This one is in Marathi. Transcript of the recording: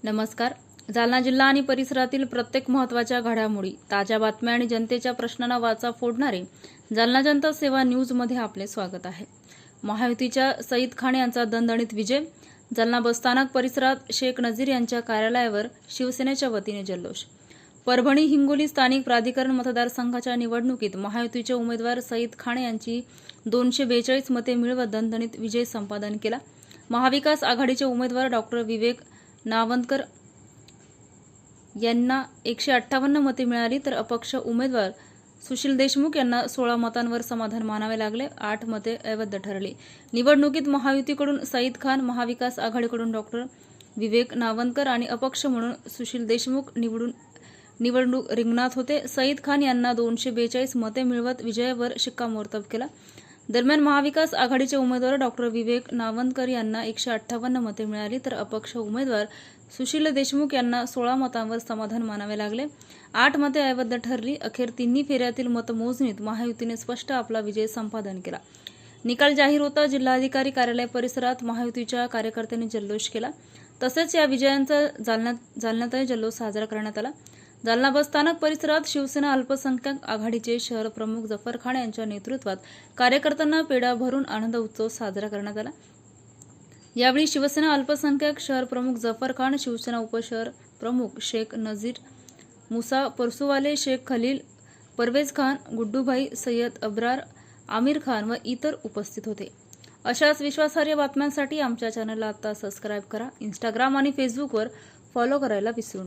नमस्कार. जालना जिल्हा आणि परिसरातील प्रत्येक महत्त्वाच्या घडामोडी, ताज्या बातम्या आणि जनतेच्या प्रश्नांना वाचा फोडणारे जालना जनता सेवा न्यूजमध्ये आपले स्वागत आहे. महायुतीच्या सईद खान यांचा दणदणीत विजय. जालना बसस्थानक परिसरात शेख नजीर यांच्या कार्यालयावर शिवसेनेच्या वतीने जल्लोष. परभणी हिंगोली स्थानिक प्राधिकरण मतदारसंघाच्या निवडणुकीत महायुतीचे उमेदवार सईद खान यांची 242 मते मिळवत दणदणीत विजय संपादन केला. महाविकास आघाडीचे उमेदवार डॉक्टर विवेक नावंदकर यांना 158 मते मिळाली, तर अपक्ष उमेदवार सुशील देशमुख यांना 16 मतांवर समाधान मानावे लागले. 8 मते अवैध ठरली. निवडणुकीत महायुतीकडून सईद खान, महाविकास आघाडीकडून डॉक्टर विवेक नावंदकर आणि अपक्ष म्हणून सुशील देशमुख निवडणूक रिंगणात होते. सईद खान यांना 242 मते मिळवत विजयावर शिक्कामोर्तब केला. दरम्यान महाविकास आघाडीचे उमेदवार डॉक्टर विवेक नावंदकर यांना 158 मते मिळाली, तर अपक्ष उमेदवार सुशील देशमुख यांना 16 मतांवर समाधान मानावे लागले. 8 मते अवैध ठरली. अखेर तिन्ही फेऱ्यातील मतमोजणीत महायुतीने स्पष्ट आपला विजय संपादन केला. निकाल जाहीर होता. जिल्हाधिकारी कार्यालय परिसरात महायुतीच्या कार्यकर्त्यांनी जल्लोष केला. तसेच या विजयांचा जालन्यातही जल्लोष साजरा करण्यात आला. जालना बसस्थानक परिसरात शिवसेना अल्पसंख्याक आघाडीचे शहर प्रमुख जफर खान यांच्या नेतृत्वात कार्यकर्त्यांना पेढा भरून आनंद उत्सव साजरा करण्यात आला. यावेळी शिवसेना अल्पसंख्याक शहर प्रमुख जफर खान, शिवसेना उपशहर प्रमुख शेख नजीर, मुसा परसुवाले, शेख खलील, परवेज खान, गुड्डूभाई, सय्यद अब्रार, आमिर खान व इतर उपस्थित होते. अशाच विश्वासार्ह बातम्यांसाठी आमच्या चॅनलला आता सबस्क्राईब करा. इंस्टाग्राम आणि फेसबुकवर फॉलो करायला विसरू नका.